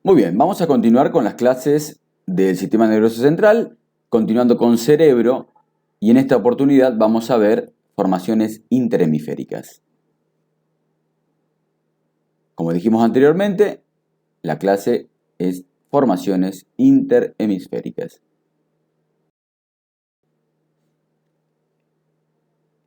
Muy bien, vamos a continuar con las clases del sistema nervioso central, continuando con cerebro, y en esta oportunidad vamos a ver formaciones interhemisféricas. Como dijimos anteriormente, la clase es formaciones interhemisféricas.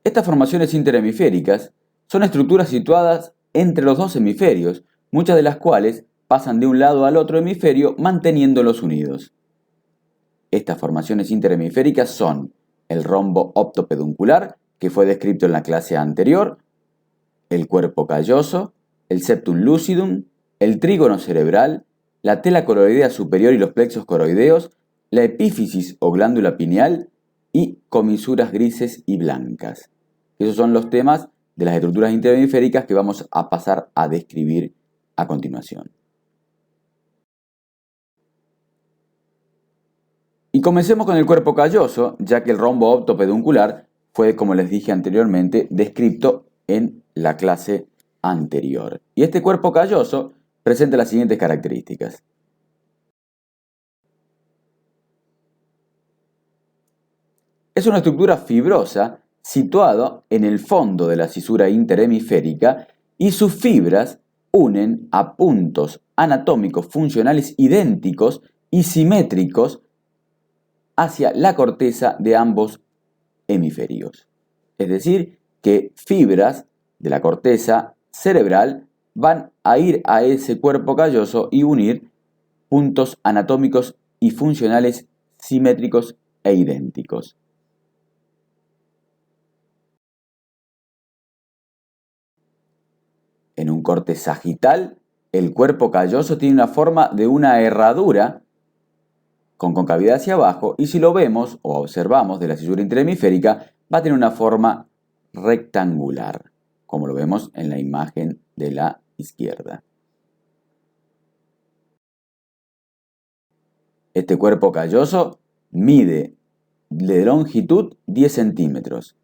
Estas formaciones interhemisféricas son estructuras situadas entre los dos hemisferios, muchas de las cuales pasan de un lado al otro hemisferio manteniéndolos unidos. Estas formaciones interhemisféricas son el rombo optopeduncular, que fue descrito en la clase anterior, el cuerpo calloso, el septum lucidum, el trígono cerebral, la tela coroidea superior y los plexos coroideos, la epífisis o glándula pineal y comisuras grises y blancas. Esos son los temas de las estructuras interhemisféricas que vamos a pasar a describir a continuación. Y comencemos con el cuerpo calloso, ya que el rombo optopeduncular fue, como les dije anteriormente, descrito en la clase anterior. Y este cuerpo calloso presenta las siguientes características. Es una estructura fibrosa situada en el fondo de la cisura interhemisférica y sus fibras unen a puntos anatómicos funcionales idénticos y simétricos hacia la corteza de ambos hemisferios. Es decir, que fibras de la corteza cerebral van a ir a ese cuerpo calloso y unir puntos anatómicos y funcionales simétricos e idénticos. En un corte sagital, el cuerpo calloso tiene una forma de una herradura con concavidad hacia abajo, y si lo vemos o observamos de la cisura interhemisférica, va a tener una forma rectangular, como lo vemos en la imagen de la izquierda. Este cuerpo calloso mide de longitud 10 centímetros,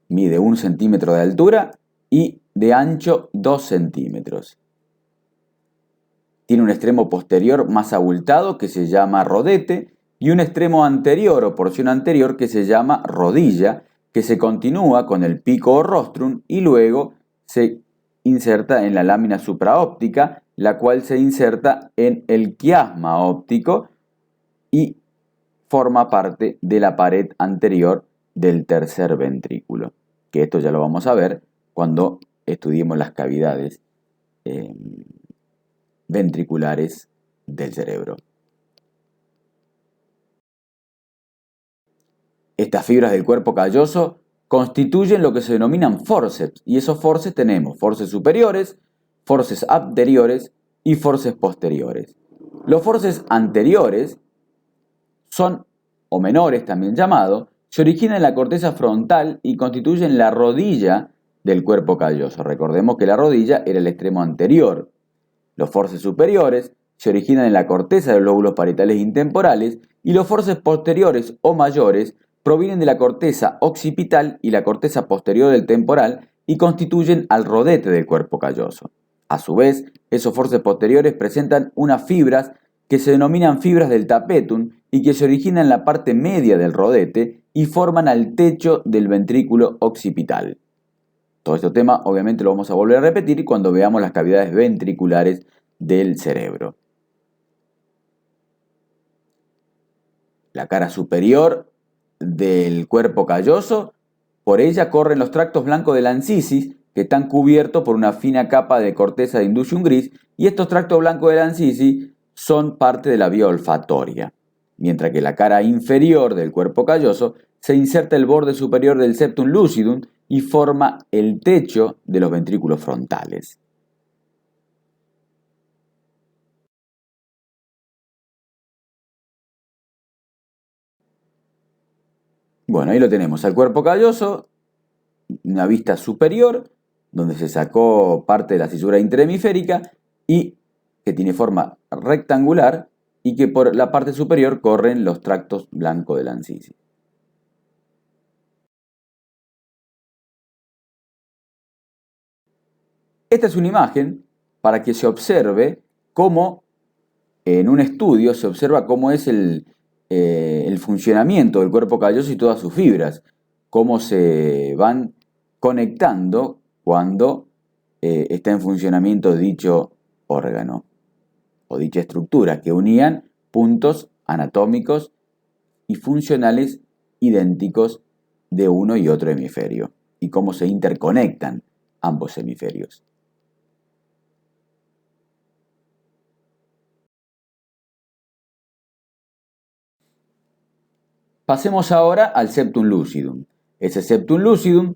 mide 1 centímetro de altura y de ancho 2 centímetros. Tiene un extremo posterior más abultado que se llama rodete y un extremo anterior o porción anterior que se llama rodilla, que se continúa con el pico o rostrum y luego se inserta en la lámina supraóptica, la cual se inserta en el quiasma óptico y forma parte de la pared anterior del tercer ventrículo, que esto ya lo vamos a ver cuando estudiemos las cavidades ventriculares del cerebro. Estas fibras del cuerpo calloso constituyen lo que se denominan forceps, y esos forceps tenemos forceps superiores, forceps anteriores y forceps posteriores. Los forceps anteriores son, o menores también llamados, se originan en la corteza frontal y constituyen la rodilla del cuerpo calloso. Recordemos que la rodilla era el extremo anterior. Los forceps superiores se originan en la corteza de los lóbulos parietales intemporales y los forceps posteriores o mayores provienen de la corteza occipital y la corteza posterior del temporal y constituyen al rodete del cuerpo calloso. A su vez, esos forceps posteriores presentan unas fibras que se denominan fibras del tapetum y que se originan en la parte media del rodete y forman al techo del ventrículo occipital. Todo este tema obviamente lo vamos a volver a repetir cuando veamos las cavidades ventriculares del cerebro. La cara superior del cuerpo calloso, por ella corren los tractos blancos de la encisis, que están cubiertos por una fina capa de corteza de indusium gris, y estos tractos blancos de la encisis son parte de la vía olfatoria, mientras que la cara inferior del cuerpo calloso se inserta el borde superior del septum lucidum y forma el techo de los ventrículos frontales. Bueno, ahí lo tenemos, al cuerpo calloso, una vista superior, donde se sacó parte de la cisura interhemisférica y que tiene forma rectangular y que por la parte superior corren los tractos blancos de la encisis. Esta es una imagen para que se observe cómo en un estudio se observa cómo es el funcionamiento del cuerpo calloso y todas sus fibras, cómo se van conectando cuando está en funcionamiento dicho órgano o dicha estructura, que unían puntos anatómicos y funcionales idénticos de uno y otro hemisferio, y cómo se interconectan ambos hemisferios. Pasemos ahora al septum lucidum. Ese septum lucidum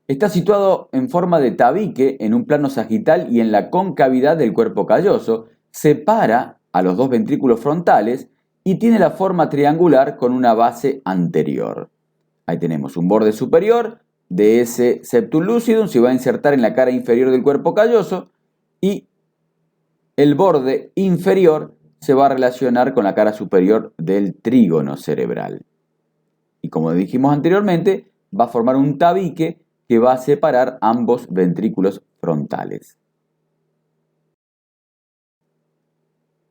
está situado en forma de tabique en un plano sagital y en la concavidad del cuerpo calloso, separa a los dos ventrículos frontales y tiene la forma triangular con una base anterior. Ahí tenemos un borde superior de ese septum lucidum, se va a insertar en la cara inferior del cuerpo calloso y el borde inferior se va a relacionar con la cara superior del trígono cerebral. Y como dijimos anteriormente, va a formar un tabique que va a separar ambos ventrículos frontales.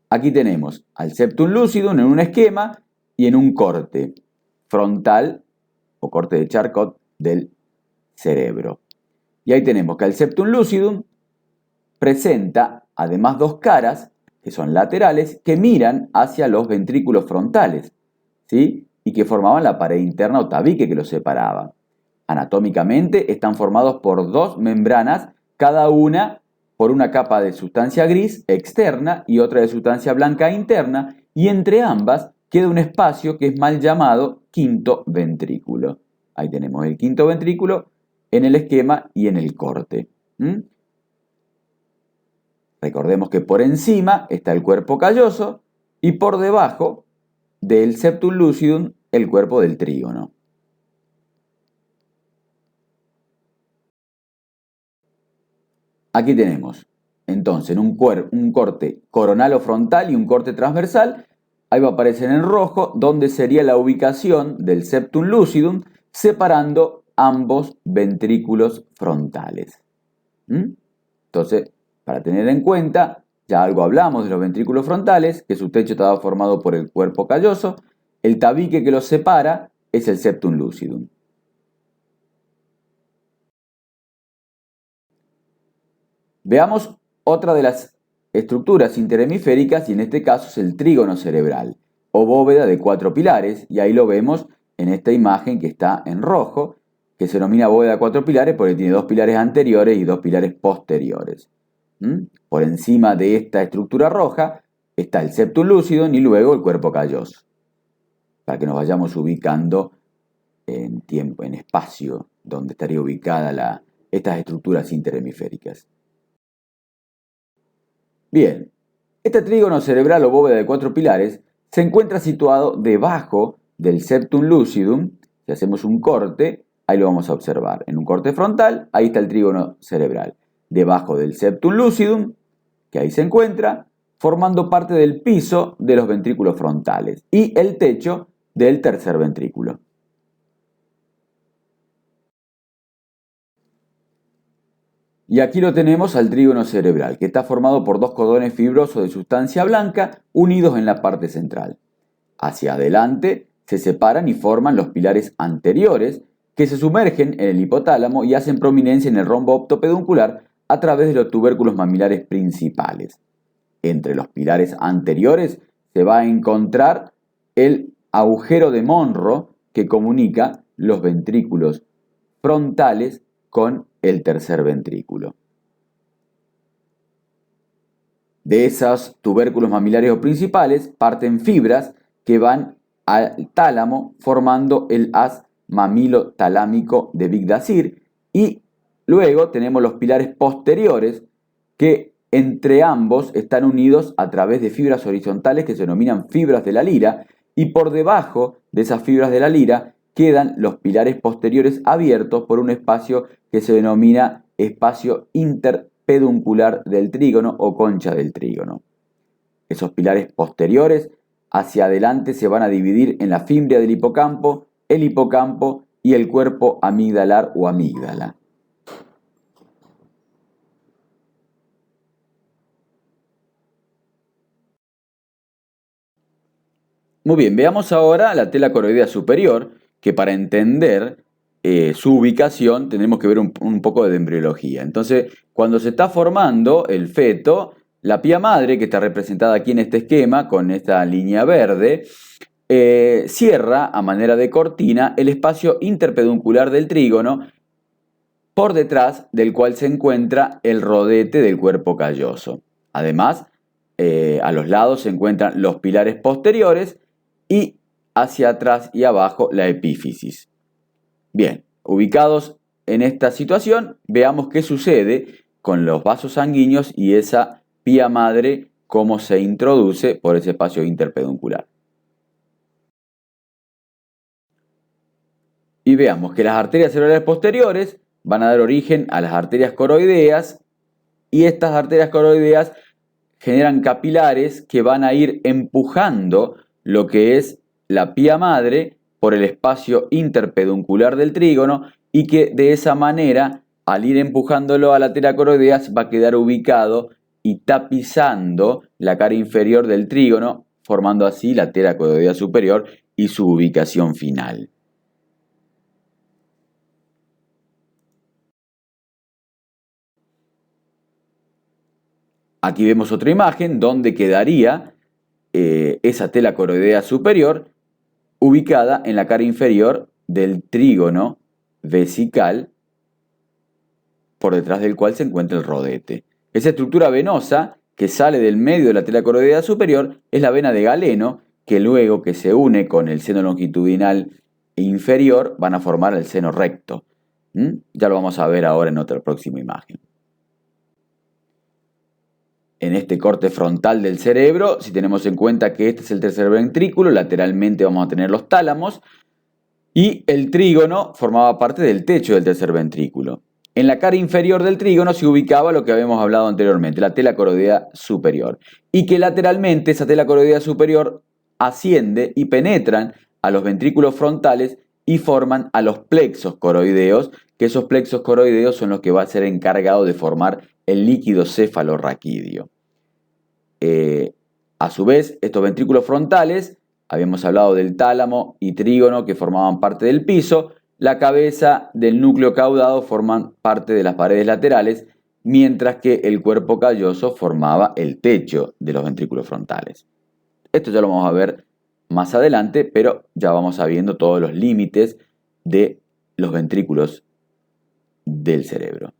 Aquí tenemos al septum lucidum en un esquema y en un corte frontal o corte de Charcot del cerebro. Y ahí tenemos que el septum lucidum presenta además dos caras, que son laterales, que miran hacia los ventrículos frontales, ¿sí? Y que formaban la pared interna o tabique que los separaba. Anatómicamente están formados por dos membranas, cada una por una capa de sustancia gris externa y otra de sustancia blanca interna, y entre ambas queda un espacio que es mal llamado quinto ventrículo. Ahí tenemos el quinto ventrículo en el esquema y en el corte. Recordemos que por encima está el cuerpo calloso y por debajo del septum lucidum el cuerpo del trígono. Aquí tenemos entonces un corte coronal o frontal y un corte transversal. Ahí va a aparecer en rojo donde sería la ubicación del septum lucidum separando ambos ventrículos frontales. Entonces, para tener en cuenta, ya algo hablamos de los ventrículos frontales, que su techo estaba formado por el cuerpo calloso. El tabique que los separa es el septum lucidum. Veamos otra de las estructuras interhemisféricas y en este caso es el trígono cerebral o bóveda de 4 pilares y ahí lo vemos en esta imagen que está en rojo, que se denomina bóveda de 4 pilares porque tiene 2 pilares anteriores y 2 pilares posteriores. Por encima de esta estructura roja está el septum lucidum y luego el cuerpo calloso, para que nos vayamos ubicando en tiempo, en espacio, donde estaría ubicada estas estructuras interhemisféricas. Bien, este trígono cerebral o bóveda de 4 pilares se encuentra situado debajo del septum lucidum. Si hacemos un corte, ahí lo vamos a observar. En un corte frontal, ahí está el trígono cerebral. Debajo del septum lucidum, que ahí se encuentra, formando parte del piso de los ventrículos frontales y el techo del tercer ventrículo. Y aquí lo tenemos al trígono cerebral, que está formado por dos cordones fibrosos de sustancia blanca unidos en la parte central. Hacia adelante se separan y forman los pilares anteriores, que se sumergen en el hipotálamo y hacen prominencia en el rombo optopeduncular a través de los tubérculos mamilares principales. Entre los pilares anteriores se va a encontrar el agujero de Monro que comunica los ventrículos frontales con el tercer ventrículo. De esos tubérculos mamilarios principales parten fibras que van al tálamo formando el haz mamilo-talámico de Bigdasir y luego tenemos los pilares posteriores que entre ambos están unidos a través de fibras horizontales que se denominan fibras de la lira y por debajo de esas fibras de la lira quedan los pilares posteriores abiertos por un espacio que se denomina espacio interpeduncular del trígono o concha del trígono. Esos pilares posteriores hacia adelante se van a dividir en la fimbria del hipocampo, el hipocampo y el cuerpo amigdalar o amígdala. Muy bien, veamos ahora la tela coroidea superior, que para entender su ubicación tenemos que ver un poco de embriología. Entonces, cuando se está formando el feto, la pía madre, que está representada aquí en este esquema con esta línea verde, cierra a manera de cortina el espacio interpeduncular del trígono, por detrás del cual se encuentra el rodete del cuerpo calloso. Además, a los lados se encuentran los pilares posteriores y hacia atrás y abajo la epífisis. Bien, ubicados en esta situación, veamos qué sucede con los vasos sanguíneos y esa pía madre, cómo se introduce por ese espacio interpeduncular. Y veamos que las arterias cerebrales posteriores van a dar origen a las arterias coroideas y estas arterias coroideas generan capilares que van a ir empujando lo que es la pía madre por el espacio interpeduncular del trígono y que de esa manera, al ir empujándolo a la arteria coroidea, va a quedar ubicado y tapizando la cara inferior del trígono, formando así la arteria coroidea superior y su ubicación final. Aquí vemos otra imagen donde quedaría esa tela coroidea superior ubicada en la cara inferior del trígono vesical, por detrás del cual se encuentra el rodete. Esa estructura venosa que sale del medio de la tela coroidea superior es la vena de Galeno, que luego que se une con el seno longitudinal inferior van a formar el seno recto. Ya lo vamos a ver ahora en otra próxima imagen. En este corte frontal del cerebro, si tenemos en cuenta que este es el tercer ventrículo, lateralmente vamos a tener los tálamos y el trígono formaba parte del techo del tercer ventrículo. En la cara inferior del trígono se ubicaba lo que habíamos hablado anteriormente, la tela coroidea superior, y que lateralmente esa tela coroidea superior asciende y penetran a los ventrículos frontales y forman a los plexos coroideos, que esos plexos coroideos son los que va a ser encargados de formar el líquido cefalorraquídeo. A su vez, estos ventrículos frontales, habíamos hablado del tálamo y trígono que formaban parte del piso, la cabeza del núcleo caudado forman parte de las paredes laterales, mientras que el cuerpo calloso formaba el techo de los ventrículos frontales. Esto ya lo vamos a ver más adelante, pero ya vamos sabiendo todos los límites de los ventrículos del cerebro.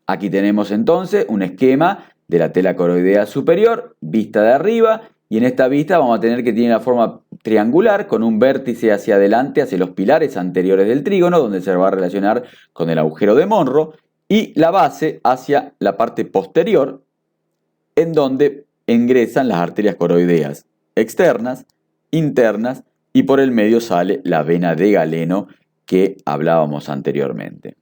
Aquí tenemos entonces un esquema de la tela coroidea superior, vista de arriba, y en esta vista vamos a tener que tiene la forma triangular con un vértice hacia adelante, hacia los pilares anteriores del trígono, donde se va a relacionar con el agujero de Monro, y la base hacia la parte posterior, en donde ingresan las arterias coroideas externas, internas, y por el medio sale la vena de Galeno que hablábamos anteriormente.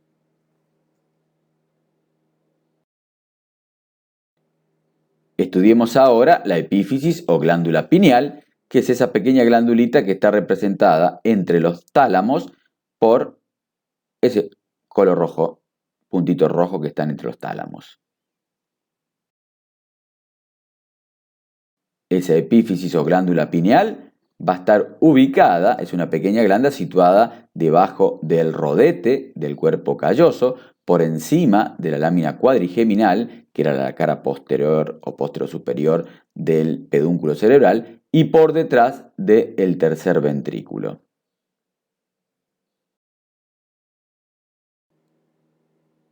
Estudiemos ahora la epífisis o glándula pineal, que es esa pequeña glandulita que está representada entre los tálamos por ese color rojo, puntito rojo que están entre los tálamos. Esa epífisis o glándula pineal va a estar ubicada, es una pequeña glándula situada debajo del rodete del cuerpo calloso, por encima de la lámina cuadrigeminal, que era la cara posterior o posterior-superior del pedúnculo cerebral, y por detrás del tercer ventrículo.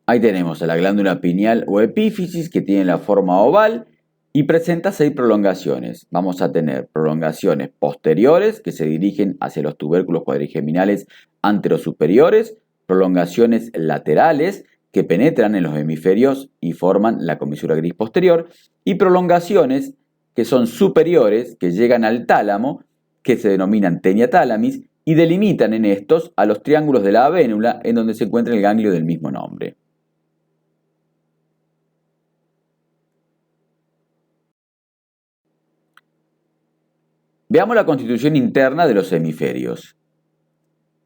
Ahí tenemos a la glándula pineal o epífisis, que tiene la forma oval y presenta 6 prolongaciones. Vamos a tener prolongaciones posteriores que se dirigen hacia los tubérculos cuadrigeminales anterosuperiores, prolongaciones laterales que penetran en los hemisferios y forman la comisura gris posterior, y prolongaciones que son superiores, que llegan al tálamo, que se denominan tenia thalamis, y delimitan en estos a los triángulos de la avénula, en donde se encuentra el ganglio del mismo nombre. Veamos la constitución interna de los hemisferios.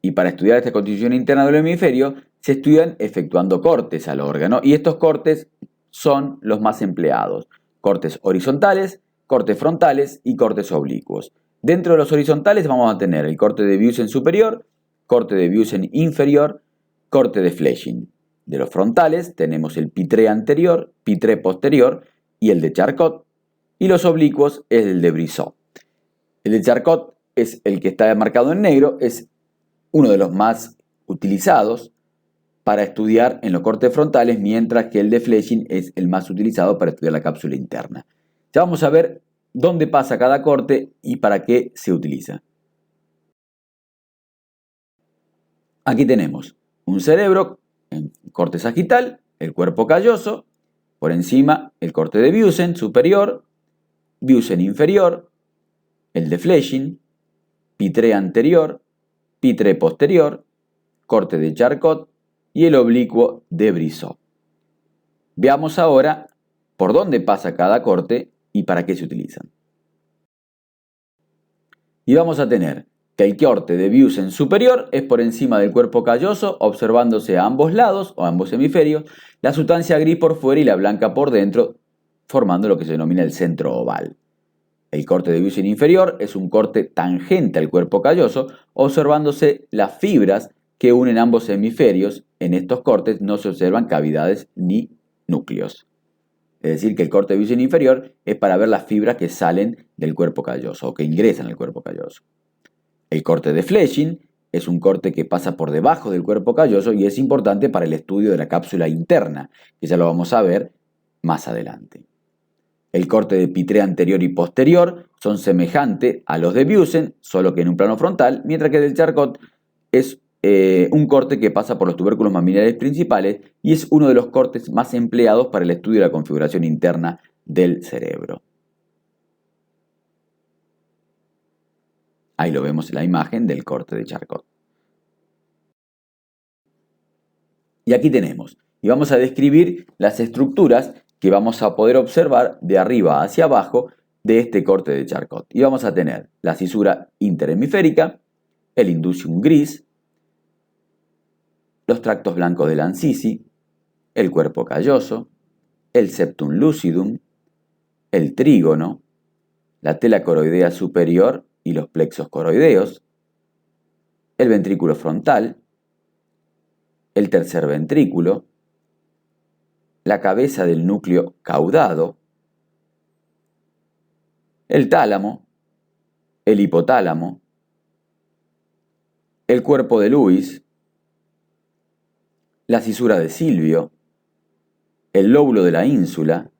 Y para estudiar esta constitución interna del hemisferio, se estudian efectuando cortes al órgano, y estos cortes son los más empleados. Cortes horizontales, cortes frontales y cortes oblicuos. Dentro de los horizontales vamos a tener el corte de Vieussens superior, corte de Vieussens inferior, corte de Fléching. De los frontales tenemos el Pitré anterior, Pitré posterior y el de Charcot. Y los oblicuos es el de Brissot. El de Charcot es el que está marcado en negro, es uno de los más utilizados para estudiar en los cortes frontales, mientras que el de Fléching es el más utilizado para estudiar la cápsula interna. Ya vamos a ver dónde pasa cada corte y para qué se utiliza. Aquí tenemos un cerebro en corte sagital, el cuerpo calloso, por encima el corte de Vieussens superior, Vieussens inferior, el de Fléching, Pitré anterior, Pitré posterior, corte de Charcot y el oblicuo de Brissot. Veamos ahora por dónde pasa cada corte y para qué se utilizan. Y vamos a tener que el corte de Vieussens superior es por encima del cuerpo calloso, observándose a ambos lados o a ambos hemisferios, la sustancia gris por fuera y la blanca por dentro, formando lo que se denomina el centro oval. El corte de Vieussens inferior es un corte tangente al cuerpo calloso, observándose las fibras que unen ambos hemisferios. En estos cortes no se observan cavidades ni núcleos. Es decir, que el corte de Vieussens inferior es para ver las fibras que salen del cuerpo calloso o que ingresan al cuerpo calloso. El corte de Fléching es un corte que pasa por debajo del cuerpo calloso y es importante para el estudio de la cápsula interna, que ya lo vamos a ver más adelante. El corte de Pitré anterior y posterior son semejantes a los de Vieussens, solo que en un plano frontal, mientras que el del Charcot es un corte que pasa por los tubérculos mamilares principales y es uno de los cortes más empleados para el estudio de la configuración interna del cerebro. Ahí lo vemos en la imagen del corte de Charcot. Y aquí tenemos, y vamos a describir las estructuras que vamos a poder observar de arriba hacia abajo de este corte de Charcot. Y vamos a tener la cisura interhemisférica, el inducium gris, los tractos blancos del Ancisi, el cuerpo calloso, el septum lucidum, el trígono, la tela coroidea superior y los plexos coroideos, el ventrículo frontal, el tercer ventrículo, la cabeza del núcleo caudado, el tálamo, el hipotálamo, el cuerpo de Lewis, la cisura de Silvio, el lóbulo de la ínsula,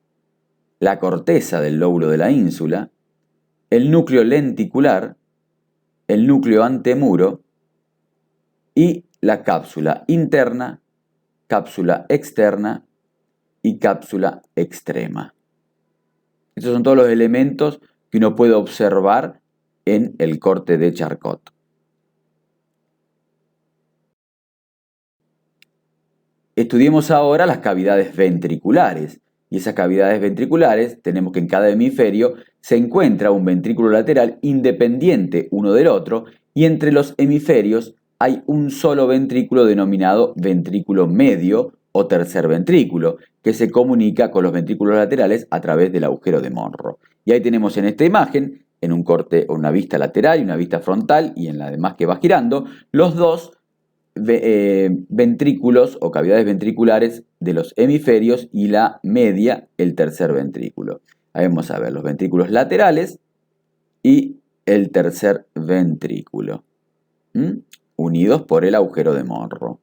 la corteza del lóbulo de la ínsula, el núcleo lenticular, el núcleo antemuro y la cápsula interna, cápsula externa y cápsula extrema. Estos son todos los elementos que uno puede observar en el corte de Charcot. Estudiemos ahora las cavidades ventriculares. Y esas cavidades ventriculares tenemos que en cada hemisferio se encuentra un ventrículo lateral independiente uno del otro y entre los hemisferios hay un solo ventrículo denominado ventrículo medio o tercer ventrículo que se comunica con los ventrículos laterales a través del agujero de Monro. Y ahí tenemos en esta imagen, en un corte, una vista lateral y una vista frontal y en la demás que va girando, los dos ventrículos o cavidades ventriculares de los hemisferios y la media, el tercer ventrículo. Ahí vamos a ver los ventrículos laterales y el tercer ventrículo, unidos por el agujero de Monro.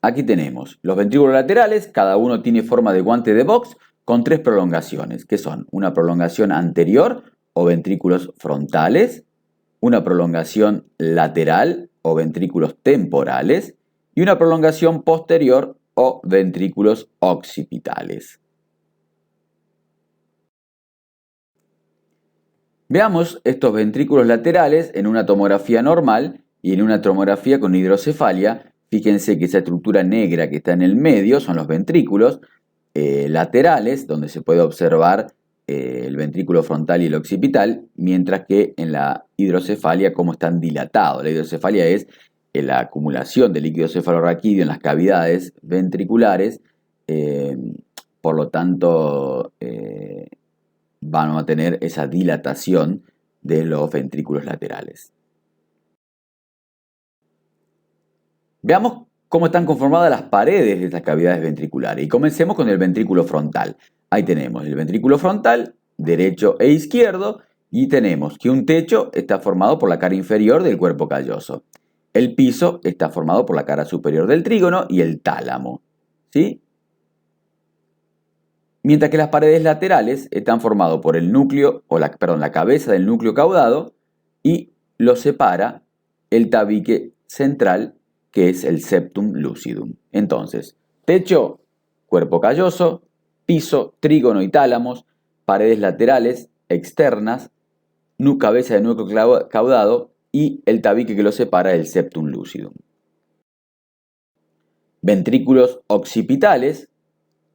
Aquí tenemos los ventrículos laterales, cada uno tiene forma de guante de box con tres prolongaciones, que son una prolongación anterior o ventrículos frontales, una prolongación lateral o ventrículos temporales y una prolongación posterior o ventrículos occipitales. Veamos estos ventrículos laterales en una tomografía normal y en una tomografía con hidrocefalia. Fíjense que esa estructura negra que está en el medio son los ventrículos laterales, donde se puede observar el ventrículo frontal y el occipital, mientras que en la hidrocefalia como están dilatados. La hidrocefalia es la acumulación de líquido cefalorraquídeo en las cavidades ventriculares por lo tanto van a tener esa dilatación de los ventrículos laterales. Veamos cómo están conformadas las paredes de estas cavidades ventriculares y comencemos con el ventrículo frontal. Ahí tenemos el ventrículo frontal, derecho e izquierdo, y tenemos que un techo está formado por la cara inferior del cuerpo calloso. El piso está formado por la cara superior del trígono y el tálamo, ¿sí? Mientras que las paredes laterales están formadas por el núcleo, la cabeza del núcleo caudado, y lo separa el tabique central, que es el septum lucidum. Entonces, techo, cuerpo calloso, piso, trígono y tálamos, paredes laterales, externas, cabeza del núcleo caudado y el tabique que lo separa, el septum lucidum. Ventrículos occipitales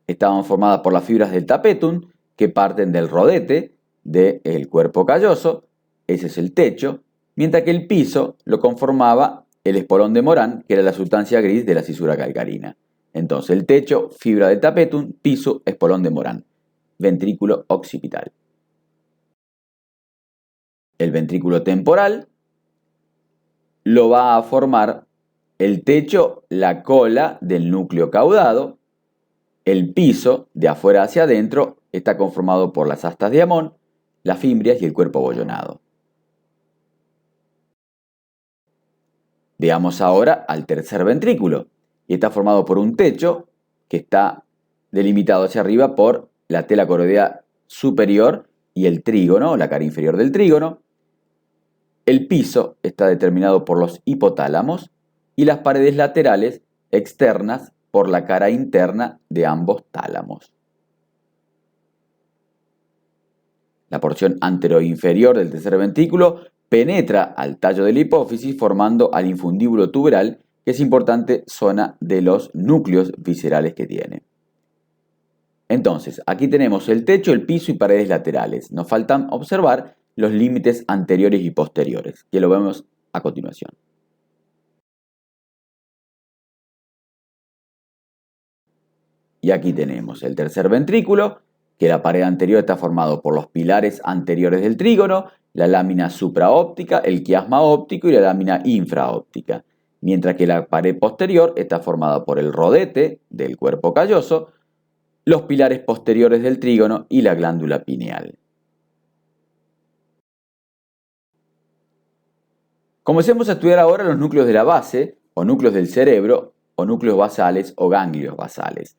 estaban formadas por las fibras del tapetum que parten del rodete del cuerpo calloso, ese es el techo, mientras que el piso lo conformaba el espolón de Morán, que era la sustancia gris de la cisura calcarina. Entonces el techo, fibra del tapetum, piso, espolón de Morán, ventrículo occipital. El ventrículo temporal lo va a formar el techo, la cola del núcleo caudado. El piso, de afuera hacia adentro, está conformado por las astas de Amón, las fimbrias y el cuerpo abollonado. Veamos ahora al tercer ventrículo, y está formado por un techo que está delimitado hacia arriba por la tela coroidea superior y el trígono, la cara inferior del trígono. El piso está determinado por los hipotálamos y las paredes laterales externas por la cara interna de ambos tálamos. La porción anteroinferior del tercer ventrículo penetra al tallo de la hipófisis formando al infundíbulo tuberal, que es importante zona de los núcleos viscerales que tiene. Entonces, aquí tenemos el techo, el piso y paredes laterales. Nos faltan observar los límites anteriores y posteriores, que lo vemos a continuación. Y aquí tenemos el tercer ventrículo, que la pared anterior está formado por los pilares anteriores del trígono, la lámina supraóptica, el quiasma óptico y la lámina infraóptica, mientras que la pared posterior está formada por el rodete del cuerpo calloso, los pilares posteriores del trígono y la glándula pineal. Comencemos a estudiar ahora los núcleos de la base, o núcleos del cerebro, o núcleos basales o ganglios basales.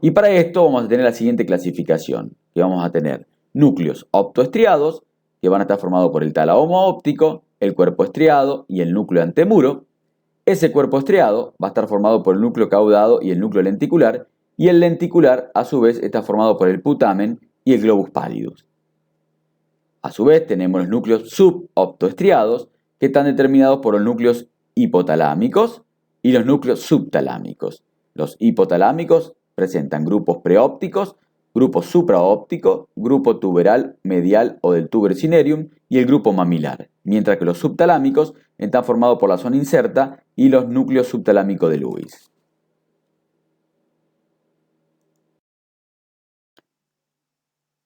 Y para esto vamos a tener la siguiente clasificación, que vamos a tener núcleos optoestriados, que van a estar formados por el tálamo óptico, el cuerpo estriado y el núcleo antemuro. Ese cuerpo estriado va a estar formado por el núcleo caudado y el núcleo lenticular, y el lenticular a su vez está formado por el putamen y el globus pallidus. A su vez tenemos los núcleos suboptoestriados, que están determinados por los núcleos hipotalámicos y los núcleos subtalámicos. Los hipotalámicos presentan grupos preópticos, grupo supraóptico, grupo tuberal medial o del tuber cinereum y el grupo mamilar, mientras que los subtalámicos están formados por la zona inserta y los núcleos subtalámicos de Lewis.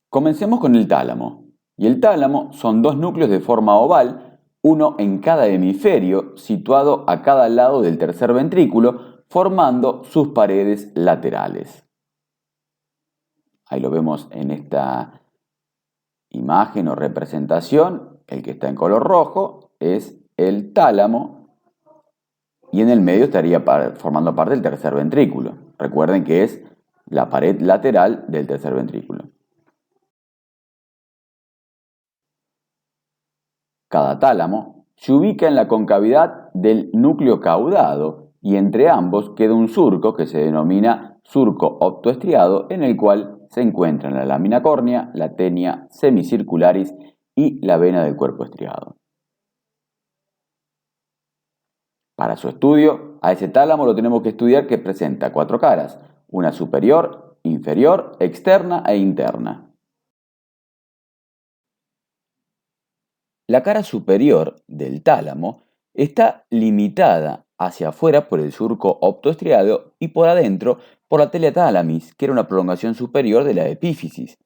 Comencemos con el tálamo. Y el tálamo son dos núcleos de forma oval, uno en cada hemisferio, situado a cada lado del tercer ventrículo, formando sus paredes laterales. Ahí lo vemos en esta imagen o representación. El que está en color rojo es el tálamo y en el medio estaría formando parte del tercer ventrículo. Recuerden que es la pared lateral del tercer ventrículo. Cada tálamo se ubica en la concavidad del núcleo caudado y entre ambos queda un surco que se denomina surco optoestriado, en el cual se encuentran la lámina córnea, la tenia semicircularis y la vena del cuerpo estriado. Para su estudio, a ese tálamo lo tenemos que estudiar, que presenta cuatro caras, una superior, inferior, externa e interna. La cara superior del tálamo está limitada hacia afuera por el surco optoestriado y por adentro por la teletálamis, que era una prolongación superior de la epífisis.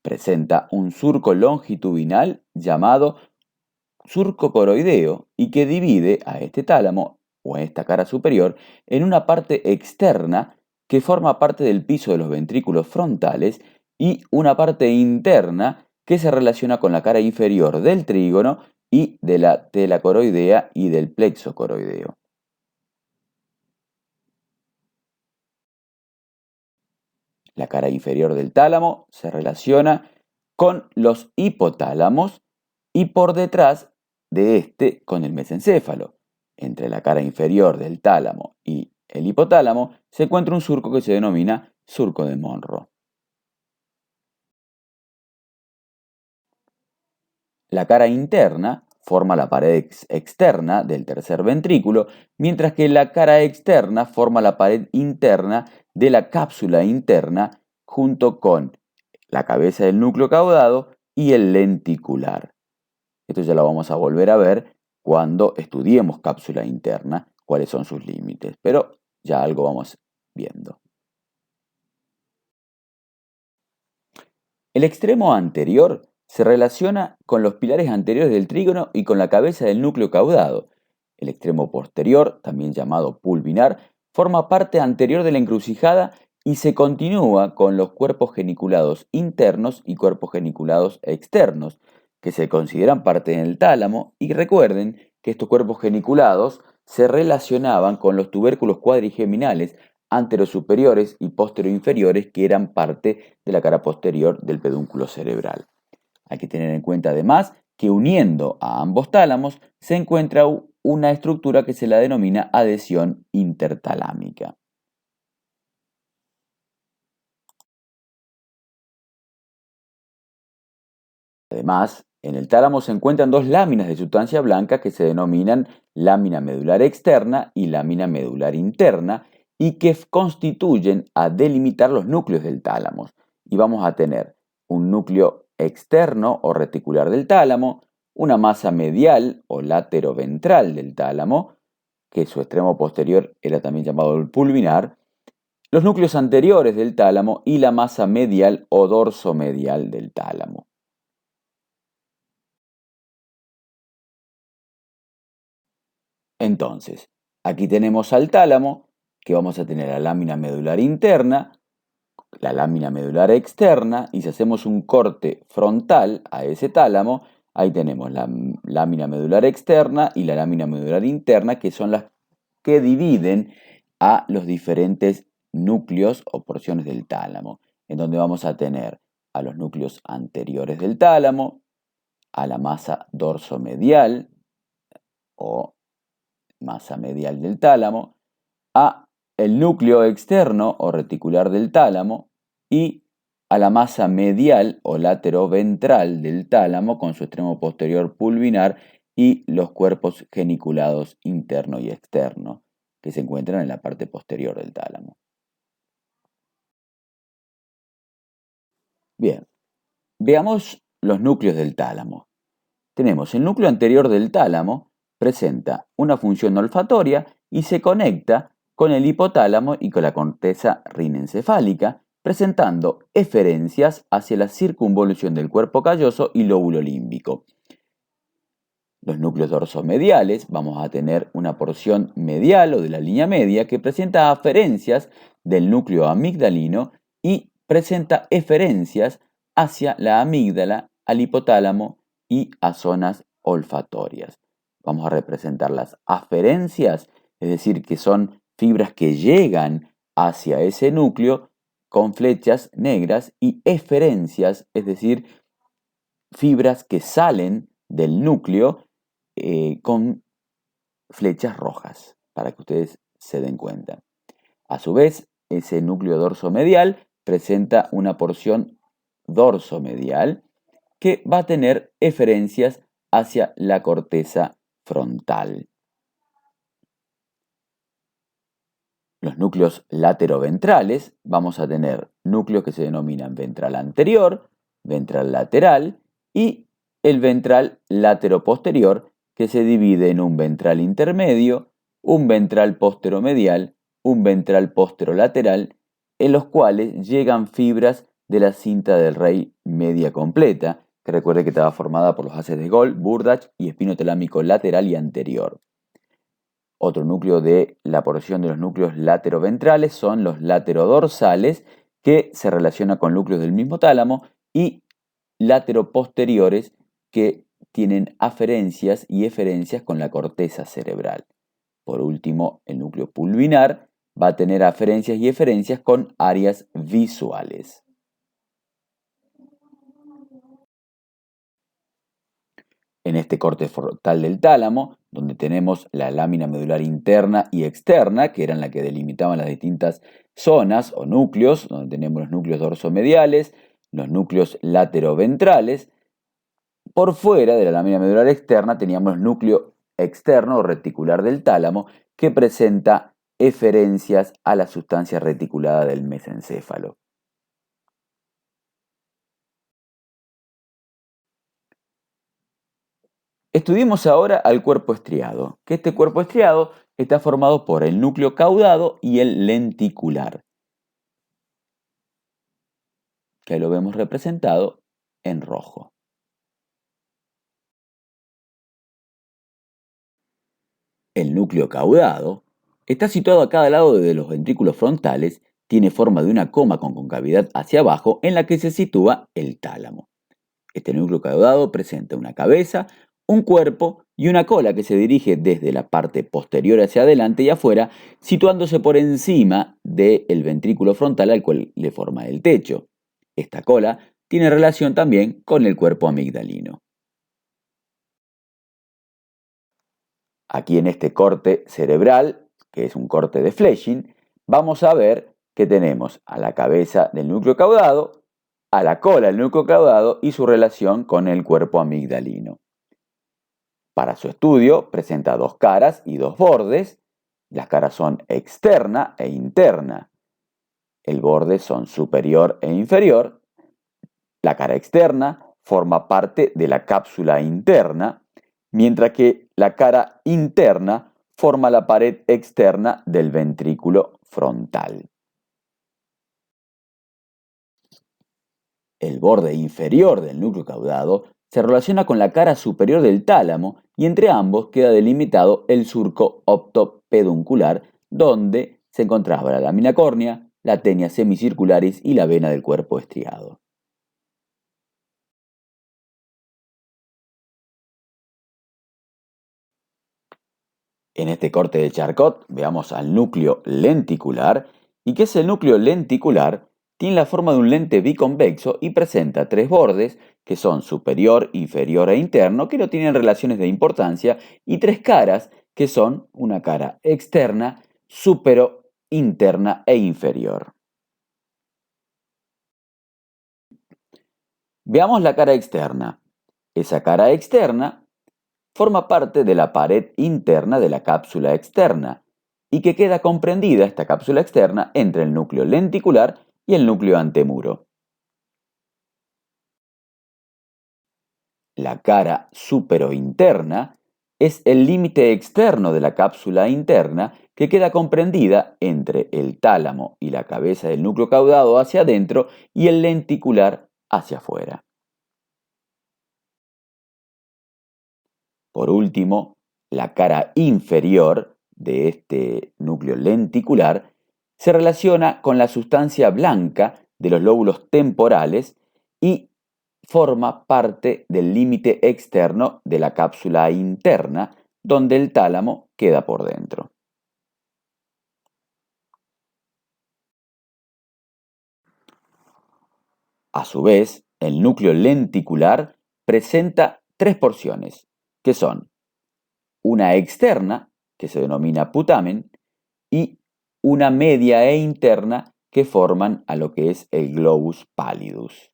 Presenta un surco longitudinal llamado surco coroideo y que divide a este tálamo o a esta cara superior en una parte externa que forma parte del piso de los ventrículos frontales y una parte interna que se relaciona con la cara inferior del trígono y de la tela coroidea y del plexo coroideo. La cara inferior del tálamo se relaciona con los hipotálamos y por detrás de este con el mesencéfalo. Entre la cara inferior del tálamo y el hipotálamo se encuentra un surco que se denomina surco de Monro. La cara interna forma la pared externa del tercer ventrículo, mientras que la cara externa forma la pared interna de la cápsula interna junto con la cabeza del núcleo caudado y el lenticular. Esto ya lo vamos a volver a ver cuando estudiemos cápsula interna, cuáles son sus límites, pero ya algo vamos viendo. El extremo anterior se relaciona con los pilares anteriores del trígono y con la cabeza del núcleo caudado. El extremo posterior, también llamado pulvinar, forma parte anterior de la encrucijada y se continúa con los cuerpos geniculados internos y cuerpos geniculados externos, que se consideran parte del tálamo, y recuerden que estos cuerpos geniculados se relacionaban con los tubérculos cuadrigeminales anterosuperiores y posteroinferiores que eran parte de la cara posterior del pedúnculo cerebral. Hay que tener en cuenta además que uniendo a ambos tálamos se encuentra una estructura que se la denomina adhesión intertalámica. Además, en el tálamo se encuentran dos láminas de sustancia blanca que se denominan lámina medular externa y lámina medular interna y que constituyen a delimitar los núcleos del tálamo. Y vamos a tener un núcleo externo o reticular del tálamo, una masa medial o lateroventral del tálamo, que su extremo posterior era también llamado el pulvinar, los núcleos anteriores del tálamo y la masa medial o dorsomedial del tálamo. Entonces, aquí tenemos al tálamo, que vamos a tener la lámina medular interna, la lámina medular externa, y si hacemos un corte frontal a ese tálamo, ahí tenemos la lámina medular externa y la lámina medular interna, que son las que dividen a los diferentes núcleos o porciones del tálamo, en donde vamos a tener a los núcleos anteriores del tálamo, a la masa dorsomedial o masa medial del tálamo, a el núcleo externo o reticular del tálamo y a la masa medial o lateroventral del tálamo con su extremo posterior pulvinar y los cuerpos geniculados interno y externo que se encuentran en la parte posterior del tálamo. Bien, veamos los núcleos del tálamo. Tenemos el núcleo anterior del tálamo, presenta una función olfatoria y se conecta con el hipotálamo y con la corteza rinencefálica, presentando eferencias hacia la circunvolución del cuerpo calloso y lóbulo límbico. Los núcleos dorsomediales vamos a tener una porción medial o de la línea media que presenta aferencias del núcleo amigdalino y presenta eferencias hacia la amígdala, al hipotálamo y a zonas olfatorias. Vamos a representar las aferencias, es decir, que son fibras que llegan hacia ese núcleo con flechas negras, y eferencias, es decir, fibras que salen del núcleo con flechas rojas, para que ustedes se den cuenta. A su vez, ese núcleo dorsomedial presenta una porción dorsomedial que va a tener eferencias hacia la corteza frontal. Los núcleos lateroventrales, vamos a tener núcleos que se denominan ventral anterior, ventral lateral y el ventral lateroposterior, que se divide en un ventral intermedio un ventral posteromedial, un ventral posterolateral, en los cuales llegan fibras de la cinta del Rey media completa, que recuerde que estaba formada por los haces de Gold, Burdach y espino talámico lateral y anterior. Otro núcleo de la porción de los núcleos lateroventrales son los laterodorsales, que se relaciona con núcleos del mismo tálamo, y lateroposteriores, que tienen aferencias y eferencias con la corteza cerebral. Por último, el núcleo pulvinar va a tener aferencias y eferencias con áreas visuales. En este corte frontal del tálamo, donde tenemos la lámina medular interna y externa, que eran las que delimitaban las distintas zonas o núcleos, donde tenemos los núcleos dorsomediales, los núcleos lateroventrales. Por fuera de la lámina medular externa teníamos el núcleo externo o reticular del tálamo, que presenta eferencias a la sustancia reticulada del mesencéfalo. Estudiemos ahora al cuerpo estriado, que este cuerpo estriado está formado por el núcleo caudado y el lenticular, que lo vemos representado en rojo. El núcleo caudado está situado a cada lado de los ventrículos frontales, tiene forma de una coma con concavidad hacia abajo en la que se sitúa el tálamo. Este núcleo caudado presenta una cabeza, un cuerpo y una cola que se dirige desde la parte posterior hacia adelante y afuera, situándose por encima del ventrículo frontal al cual le forma el techo. Esta cola tiene relación también con el cuerpo amigdalino. Aquí en este corte cerebral, que es un corte de Flesching, vamos a ver que tenemos a la cabeza del núcleo caudado, a la cola del núcleo caudado y su relación con el cuerpo amigdalino. Para su estudio presenta dos caras y dos bordes. Las caras son externa e interna. El borde son superior e inferior. La cara externa forma parte de la cápsula interna, mientras que la cara interna forma la pared externa del ventrículo frontal. El borde inferior del núcleo caudado se relaciona con la cara superior del tálamo y entre ambos queda delimitado el surco optopeduncular, donde se encontraba la lámina córnea, la tenia semicircularis y la vena del cuerpo estriado. En este corte de Charcot veamos al núcleo lenticular. ¿Y qué es el núcleo lenticular? Tiene la forma de un lente biconvexo y presenta tres bordes, que son superior, inferior e interno, que no tienen relaciones de importancia, y tres caras, que son una cara externa, supero, interna e inferior. Veamos la cara externa. Esa cara externa forma parte de la pared interna de la cápsula externa y que queda comprendida esta cápsula externa entre el núcleo lenticular y el núcleo antemuro. La cara superointerna es el límite externo de la cápsula interna que queda comprendida entre el tálamo y la cabeza del núcleo caudado hacia adentro y el lenticular hacia afuera. Por último, la cara inferior de este núcleo lenticular se relaciona con la sustancia blanca de los lóbulos temporales y forma parte del límite externo de la cápsula interna, donde el tálamo queda por dentro. A su vez, el núcleo lenticular presenta tres porciones, que son una externa, que se denomina putamen, y una media e interna que forman a lo que es el globus pallidus.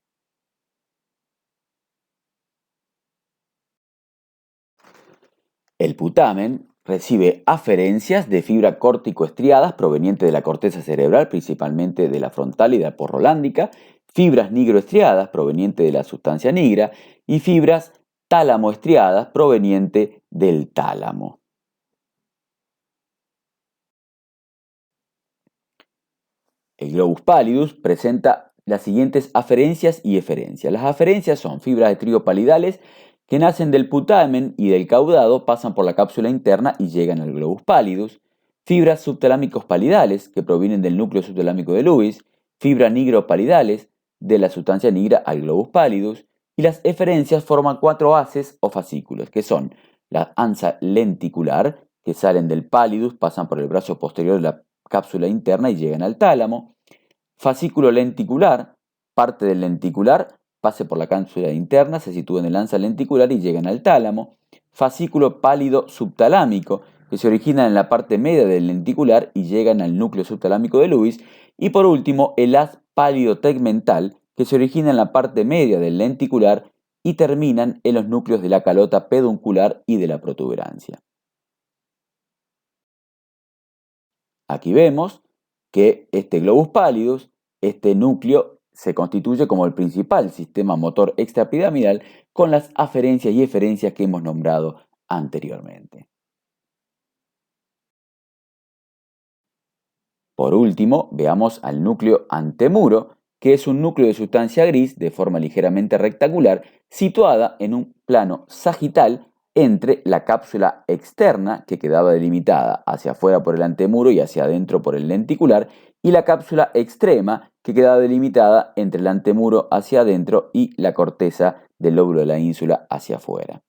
El putamen recibe aferencias de fibra córtico-estriadas provenientes de la corteza cerebral, principalmente de la frontal y de la porrolándica, fibras nigroestriadas provenientes de la sustancia nigra y fibras tálamo-estriadas provenientes del tálamo. El globus pallidus presenta las siguientes aferencias y eferencias. Las aferencias son fibras de trigo palidales que nacen del putamen y del caudado, pasan por la cápsula interna y llegan al globus pallidus. Fibras subtalámicos palidales que provienen del núcleo subtalámico de Lewis. Fibras nigropalidales de la sustancia nigra al globus pallidus. Y las eferencias forman 4 haces o fascículos, que son la ansa lenticular, que salen del pallidus, pasan por el brazo posterior de la cápsula interna y llegan al tálamo. Fascículo lenticular, parte del lenticular, pase por la cápsula interna, se sitúa en el ansa lenticular y llegan al tálamo. Fascículo pálido subtalámico, que se originan en la parte media del lenticular y llegan al núcleo subtalámico de Lewis. Y por último, el haz pálido tegmental, que se origina en la parte media del lenticular y terminan en los núcleos de la calota peduncular y de la protuberancia. Aquí vemos que este globus pallidus, este núcleo, se constituye como el principal sistema motor extrapiramidal con las aferencias y eferencias que hemos nombrado anteriormente. Por último, veamos al núcleo antemuro, que es un núcleo de sustancia gris de forma ligeramente rectangular, situada en un plano sagital entre la cápsula externa, que quedaba delimitada hacia afuera por el antemuro y hacia adentro por el lenticular, y la cápsula extrema, que quedaba delimitada entre el antemuro hacia adentro y la corteza del lóbulo de la ínsula hacia afuera.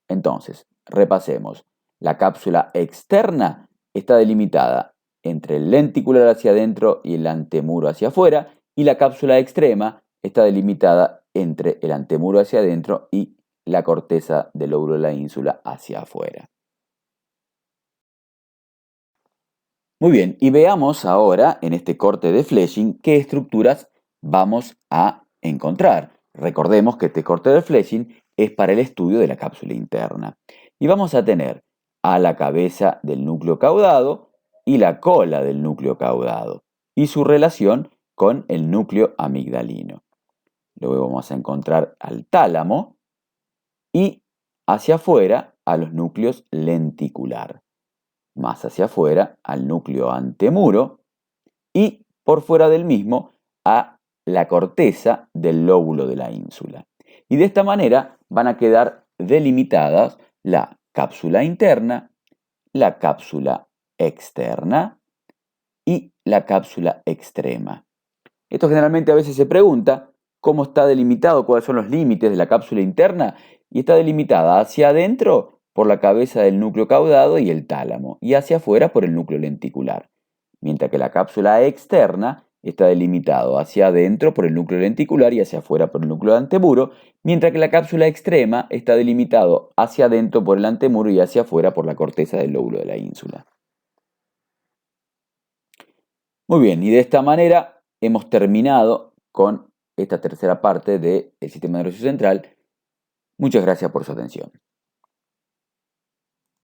Entonces, repasemos. La cápsula externa está delimitada entre el lenticular hacia adentro y el antemuro hacia afuera, y la cápsula extrema está delimitada entre el antemuro hacia adentro y la corteza del lóbulo de la ínsula hacia afuera. Muy bien, y veamos ahora en este corte de Fleshing qué estructuras vamos a encontrar. Recordemos que este corte de Fleshing es para el estudio de la cápsula interna. Y vamos a tener a la cabeza del núcleo caudado y la cola del núcleo caudado y su relación con el núcleo amigdalino. Luego vamos a encontrar al tálamo y hacia afuera a los núcleos lenticular. Más hacia afuera al núcleo antemuro y por fuera del mismo a la corteza del lóbulo de la ínsula. Y de esta manera van a quedar delimitadas la cápsula interna, la cápsula externa y la cápsula extrema. Esto generalmente a veces se pregunta cómo está delimitado, cuáles son los límites de la cápsula interna, y está delimitada hacia adentro por la cabeza del núcleo caudado y el tálamo, y hacia afuera por el núcleo lenticular, mientras que la cápsula externa está delimitado hacia adentro por el núcleo lenticular y hacia afuera por el núcleo antemuro, mientras que la cápsula extrema está delimitado hacia adentro por el antemuro y hacia afuera por la corteza del lóbulo de la ínsula. Muy bien, y de esta manera hemos terminado con esta tercera parte del sistema nervioso central. Muchas gracias por su atención.